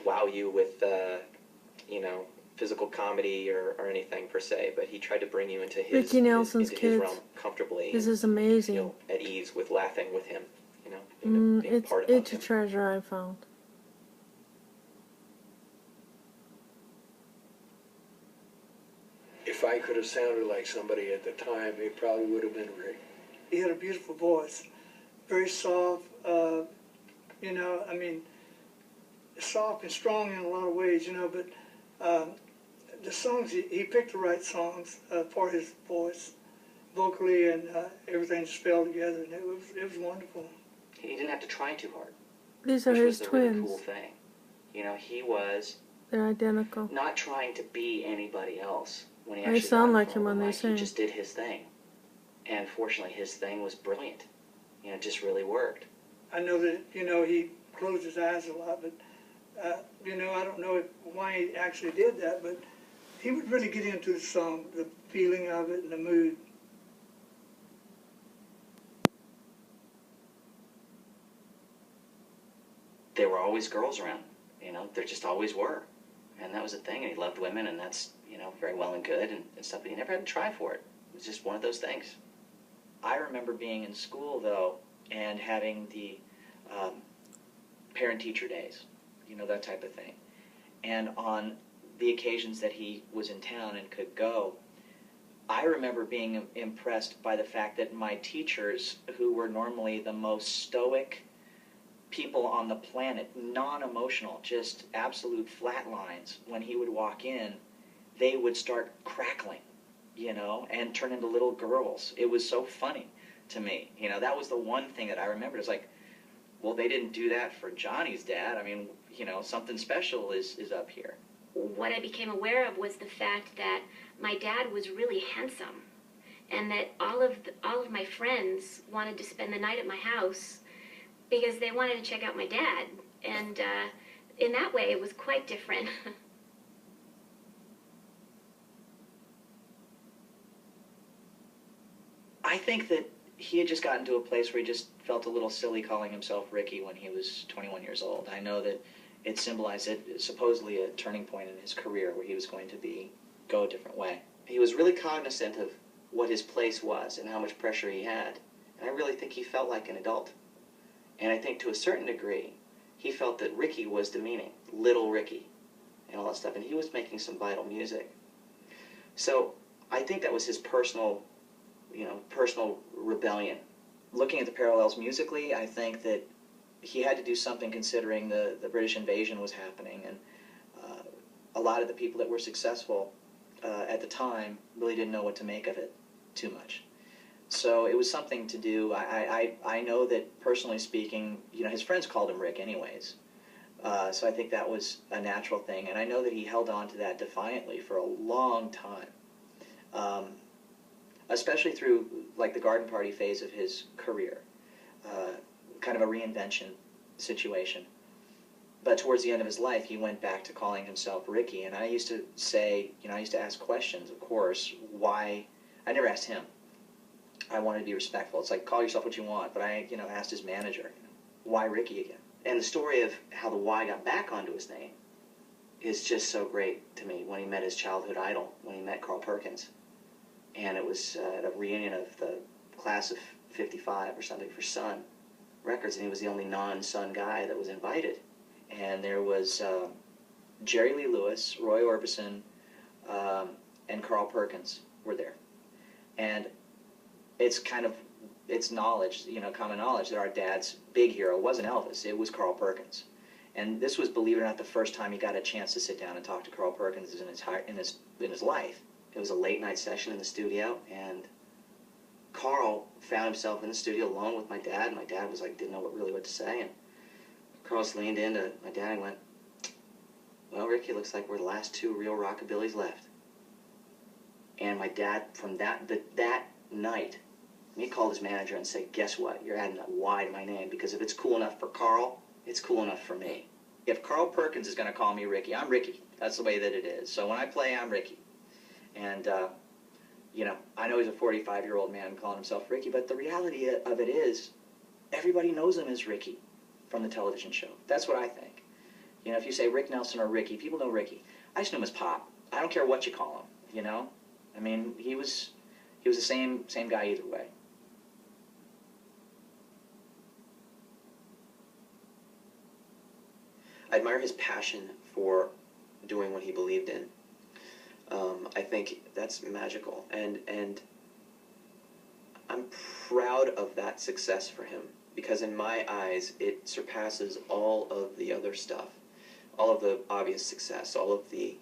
wow you with, you know, physical comedy or anything per se, but he tried to bring you into his Ricky Nelson's into his kids. realm comfortably. This and is amazing. feel at ease with laughing with him, you know, being part of It's a him. treasure I found. If I could have sounded like somebody at the time, it probably would have been Rick. He had a beautiful voice, very soft, you know, I mean, soft and strong in a lot of ways, you know, but the songs, he picked the right songs for his voice, vocally, and everything just fell together, and it was wonderful. He didn't have to try too hard. These are which his was the twins. really cool thing. You know, he was They're identical. not trying to be anybody else when he They actually sound got in like front him of when the they mic. sing. He just did his thing. And fortunately, his thing was brilliant. You know, it just really worked. I know that, you know, he closed his eyes a lot, but, you know, I don't know why he actually did that, but he would really get into the song, the feeling of it and the mood. There were always girls around. You know, there just always were. And that was the thing. And he loved women, and that's, you know, very well and good and stuff, but he never had to try for it. It was just one of those things. I remember being in school, though, and having the parent-teacher days, you know, that type of thing. And on the occasions that he was in town and could go, I remember being impressed by the fact that my teachers, who were normally the most stoic people on the planet, non-emotional, just absolute flat lines, when he would walk in, they would start crackling, you know, and turn into little girls. It was so funny to me. You know, that was the one thing that I remembered. It's like, well, they didn't do that for Johnny's dad. I mean, you know, something special is up here. What I became aware of was the fact that my dad was really handsome, and that all of my friends wanted to spend the night at my house because they wanted to check out my dad, and in that way it was quite different. I think that he had just gotten to a place where he just felt a little silly calling himself Ricky when he was 21 years old. I know that it symbolized supposedly a turning point in his career where he was going to go a different way. He was really cognizant of what his place was and how much pressure he had. And I really think he felt like an adult. And I think to a certain degree, he felt that Ricky was demeaning, little Ricky, and all that stuff. And he was making some vital music. So I think that was his personal rebellion. Looking at the parallels musically, I think that he had to do something considering the British invasion was happening, and a lot of the people that were successful at the time really didn't know what to make of it too much. So it was something to do. I know that, personally speaking, you know, his friends called him Rick anyways. So I think that was a natural thing, and I know that he held on to that defiantly for a long time, especially through like the Garden Party phase of his career, kind of a reinvention situation. But towards the end of his life, he went back to calling himself Ricky, and I used to say, you know, I used to ask questions, of course, why. I never asked him. I wanted to be respectful. It's like, call yourself what you want, but I, you know, asked his manager, why Ricky again? And the story of how the Y got back onto his name is just so great to me. When he met his childhood idol, when he met Carl Perkins, and it was at a reunion of the class of '55 or something for Sun Records, and he was the only non-Sun guy that was invited. And there was Jerry Lee Lewis, Roy Orbison, and Carl Perkins were there. And it's knowledge, you know, common knowledge that our dad's big hero wasn't Elvis, it was Carl Perkins. And this was, believe it or not, the first time he got a chance to sit down and talk to Carl Perkins in his life. It was a late night session in the studio, and Carl found himself in the studio alone with my dad. My dad was like, didn't know what to say, and Carl leaned into my dad and went, well, Ricky, looks like we're the last two real rockabillys left. And my dad, from that night, he called his manager and said, guess what? You're adding that Y to my name, because if it's cool enough for Carl, it's cool enough for me. If Carl Perkins is going to call me Ricky, I'm Ricky. That's the way that it is. So when I play, I'm Ricky. And, you know, I know he's a 45-year-old man calling himself Ricky, but the reality of it is everybody knows him as Ricky from the television show. That's what I think. You know, if you say Rick Nelson or Ricky, people know Ricky. I just knew him as Pop. I don't care what you call him. You know, I mean, he was the same guy either way. I admire his passion for doing what he believed in. I think that's magical, and I'm proud of that success for him, because in my eyes it surpasses all of the other stuff, all of the obvious success, all of the